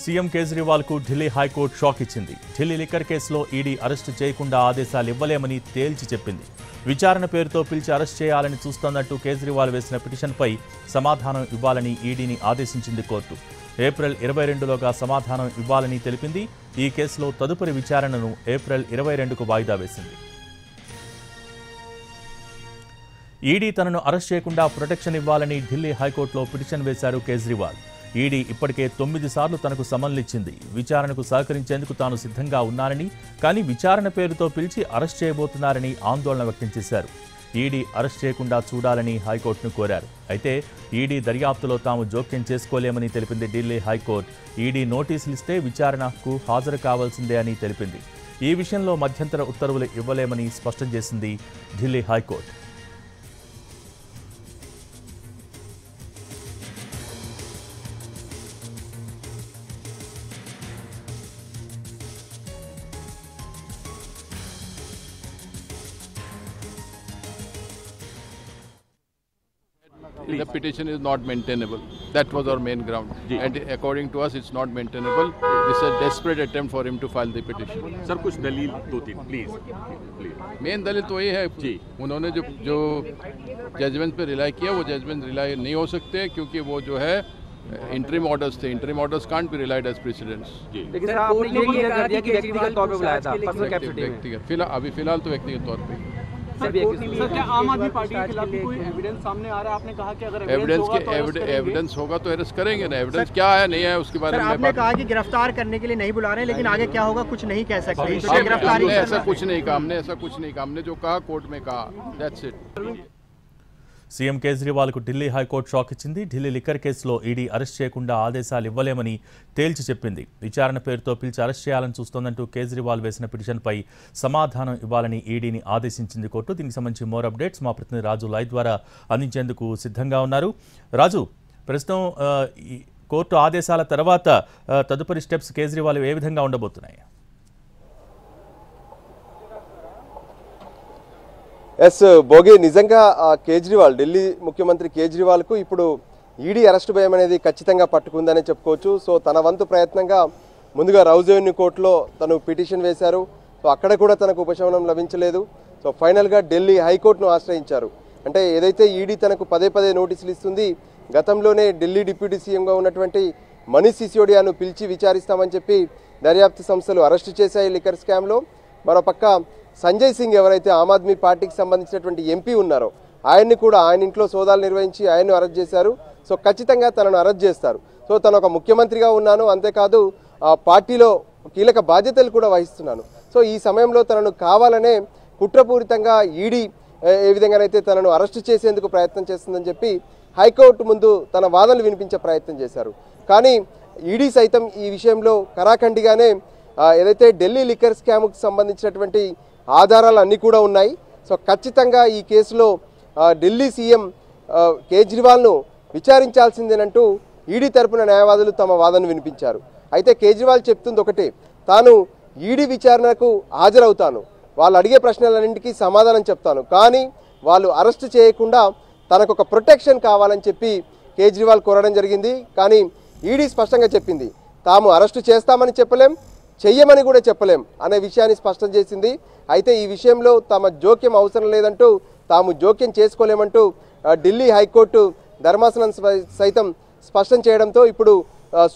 CM Kejriwal కు Delhi high court shock ఇచ్చింది. Delhi liquor కేసులో ఈడీ అరెస్టు చేయకుండా ఆదేశాలు ఇవ్వలేమని తేల్చి చెప్పింది. విచారణ పేరుతో పిలిచి అరెస్ట్ చేయాలని చూస్తోందంటూ కేజ్రీవాల్ వేసిన పిటిషన్పై సమాధానం ఇవ్వాలని ఈడీని ఆదేశించింది కోర్టు. ఏప్రిల్ 22లోగా సమాధానం ఇవ్వాలని తెలిపింది. ఈ కేసులో తదుపరి విచారణను ఏప్రిల్ 22కు వాయిదా వేసింది. ఈడీ తనను అరెస్ట్ చేయకుండా ప్రొటెక్షన్ ఇవ్వాలని ఢిల్లీ హైకోర్టులో పిటిషన్ వేశారు కేజ్రీవాల్. ఈడీ ఇప్పటికే 9 సార్లు తనకు సమన్లిచ్చింది. విచారణకు సహకరించేందుకు తాను సిద్ధంగా ఉన్నానని, కానీ విచారణ పేరుతో పిలిచి అరెస్ట్ చేయబోతున్నారని ఆందోళన వ్యక్తం చేశారు. ఈడీ అరెస్ట్ చేయకుండా చూడాలని హైకోర్టును కోరారు. అయితే ఈడీ దర్యాప్తులో తాము జోక్యం చేసుకోలేమని తెలిపింది ఢిల్లీ హైకోర్టు. ఈడీ నోటీసులు ఇస్తే విచారణకు హాజరు కావాల్సిందే అని తెలిపింది. ఈ విషయంలో మధ్యంతర ఉత్తర్వులు ఇవ్వలేమని స్పష్టం చేసింది Delhi high court. The petition is not maintainable. That was our main ground. And according to us, it's not maintainable. This is a desperate attempt for him to file the petition. Sir कुछ दलील दो तीन प्लीज मेन दलील तो ये है जी, उन्होंने जो जजमेंट पे रिलाई किया वो जजमेंट रिलाई नहीं हो सकते क्योंकि वो जो है इंटरिम ऑर्डर्स थे. Interim orders can't be relied as precedents. लेकिन सर आपने ये क्लियर कर दिया कि व्यक्तिगत तौर पे बुलाया था, पर्सनल कैपेसिटी में. फिलहाल तो व्यक्तिगत तौर पे. सर क्या आम आदमी पार्टी के खिलाफ कोई एविडेंस सामने आ रहा है? आपने कहा कि अगर एविडेंस होगा तो अरेस्ट करेंगे ना. एविडेंस क्या है नहीं है उसके बारे में आपने कहा कि गिरफ्तार करने के लिए नहीं बुला रहे, लेकिन आगे क्या होगा कुछ नहीं कह सकते. हमने ऐसा कुछ नहीं कहा. हमने जो कहा कोर्ट में कहा. That's it. సీఎం కేజ్రీవాల్కు ఢిల్లీ హైకోర్టు షాక్ ఇచ్చింది. ఢిల్లీ లిక్కర్ కేసులో ఈడీ అరెస్ట్ చేయకుండా ఆదేశాలు ఇవ్వలేమని తేల్చి చెప్పింది. విచారణ పేరుతో పిలిచి అరెస్ట్ చేయాలని చూస్తోందంటూ కేజ్రీవాల్ వేసిన పిటిషన్పై సమాధానం ఇవ్వాలని ఈడీని ఆదేశించింది కోర్టు. దీనికి సంబంధించి మోర్ అప్డేట్స్ మా ప్రతినిధి రాజు లైవ్ ద్వారా అందించేందుకు సిద్ధంగా ఉన్నారు. రాజు, ప్రస్తుతం కోర్టు ఆదేశాల తర్వాత తదుపరి స్టెప్స్ కేజ్రీవాల్ ఏ విధంగా ఉండబోతున్నాయి? ఎస్ భోగి, నిజంగా కేజ్రీవాల్, ఢిల్లీ ముఖ్యమంత్రి కేజ్రీవాల్కు ఇప్పుడు ఈడీ అరెస్టు భయం అనేది ఖచ్చితంగా పట్టుకుందని చెప్పుకోవచ్చు. సో తన వంతు ప్రయత్నంగా ముందుగా రౌజ్ అవెన్యూ కోర్టులో తను పిటిషన్ వేశారు. సో అక్కడ కూడా తనకు ఉపశమనం లభించలేదు. సో ఫైనల్గా ఢిల్లీ హైకోర్టును ఆశ్రయించారు. అంటే ఏదైతే ఈడీ తనకు పదే నోటీసులు ఇస్తుంది, గతంలోనే ఢిల్లీ డిప్యూటీ సీఎంగా ఉన్నటువంటి మనీష్ సిసోడియాను పిలిచి విచారిస్తామని చెప్పి దర్యాప్తు సంస్థలు అరెస్టు చేశాయి లిక్కర్ స్కామ్లో. మరోపక్క సంజయ్ సింగ్ ఎవరైతే ఆమ్ ఆద్మీ పార్టీకి సంబంధించినటువంటి ఎంపీ ఉన్నారో ఆయన ఇంట్లో సోదాలు నిర్వహించి ఆయన్ను అరెస్ట్ చేశారు. సో ఖచ్చితంగా తనను అరెస్ట్ చేస్తారు. సో తను ఒక ముఖ్యమంత్రిగా ఉన్నాను, అంతేకాదు పార్టీలో కీలక బాధ్యతలు కూడా వహిస్తున్నాను. సో ఈ సమయంలో తనను కావాలనే కుట్రపూరితంగా ఈడీ ఏ విధంగానైతే తనను అరెస్టు చేసేందుకు ప్రయత్నం చేస్తుందని చెప్పి హైకోర్టు ముందు తన వాదనలు వినిపించే ప్రయత్నం చేశారు. కానీ ఈడీ సైతం ఈ విషయంలో కరాఖండిగానే ఏదైతే ఢిల్లీ లిక్కర్ స్కామ్కు సంబంధించినటువంటి ఆధారాలు అన్నీ కూడా ఉన్నాయి. సో ఖచ్చితంగా ఈ కేసులో ఢిల్లీ సీఎం కేజ్రీవాల్ను విచారించాల్సిందేనంటూ ఈడీ తరపున న్యాయవాదులు తమ వాదనను వినిపించారు. అయితే కేజ్రీవాల్ చెప్తుంది ఒకటే, తాను ఈడీ విచారణకు హాజరవుతాను, వాళ్ళు అడిగే ప్రశ్నలన్నింటికీ సమాధానం చెప్తాను, కానీ వాళ్ళు అరెస్ట్ చేయకుండా తనకు ఒక ప్రొటెక్షన్ కావాలని చెప్పి కేజ్రీవాల్ కోరడం జరిగింది. కానీ ఈడీ స్పష్టంగా చెప్పింది, తాము అరెస్టు చేస్తామని చెప్పలేం, చెయ్యమని కూడా చెప్పలేం అనే విషయాన్ని స్పష్టం చేసింది. అయితే ఈ విషయంలో తమ జోక్యం అవసరం లేదంటూ, తాము జోక్యం చేసుకోలేమంటూ ఢిల్లీ హైకోర్టు ధర్మాసనం సైతం స్పష్టం చేయడంతో ఇప్పుడు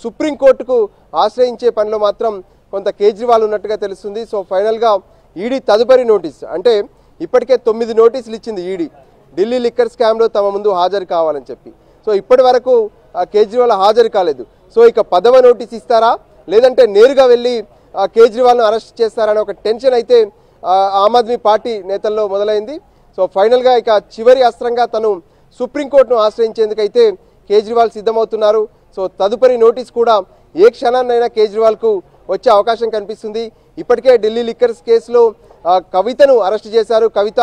సుప్రీంకోర్టుకు ఆశ్రయించే పనిలో మాత్రం కొంత కేజ్రీవాల్ ఉన్నట్టుగా తెలుస్తుంది. సో ఫైనల్గా ఈడీ తదుపరి నోటీస్, అంటే ఇప్పటికే 9 నోటీసులు ఇచ్చింది ఈడీ ఢిల్లీ లిక్కర్ స్కామ్లో తమ ముందు హాజరు కావాలని చెప్పి. సో ఇప్పటి వరకు కేజ్రీవాల్ హాజరు కాలేదు. సో ఇక 10వ నోటీస్ ఇస్తారా, లేదంటే నేరుగా వెళ్ళి కేజ్రీవాల్ను అరెస్ట్ చేస్తారనే ఒక టెన్షన్ అయితే ఆమ్ ఆద్మీ పార్టీ నేతల్లో మొదలైంది. సో ఫైనల్గా ఇక చివరి అస్త్రంగా తను సుప్రీంకోర్టును ఆశ్రయించేందుకైతే కేజ్రీవాల్ సిద్ధమవుతున్నారు. సో తదుపరి నోటీస్ కూడా ఏ క్షణాన్నైనా కేజ్రీవాల్కు వచ్చే అవకాశం కనిపిస్తుంది. ఇప్పటికే ఢిల్లీ లిక్కర్స్ కేసులో కవితను అరెస్ట్ చేశారు. కవిత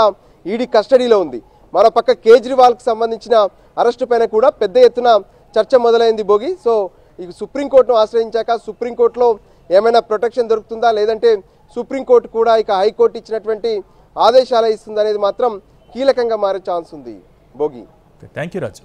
ఈడీ కస్టడీలో ఉంది. మరోపక్క కేజ్రీవాల్కి సంబంధించిన అరెస్టు పైన కూడా పెద్ద ఎత్తున చర్చ మొదలైంది భోగి. సో ఈ సుప్రీంకోర్టును ఆశ్రయించాక సుప్రీంకోర్టులో ఏమైనా ప్రొటెక్షన్ దొరుకుతుందా, లేదంటే సుప్రీంకోర్టు కూడా ఇక హైకోర్టు ఇచ్చినటువంటి ఆదేశాలు ఇస్తుందనేది మాత్రం కీలకంగా మారే ఛాన్స్ ఉంది భోగి. Thank you Raju.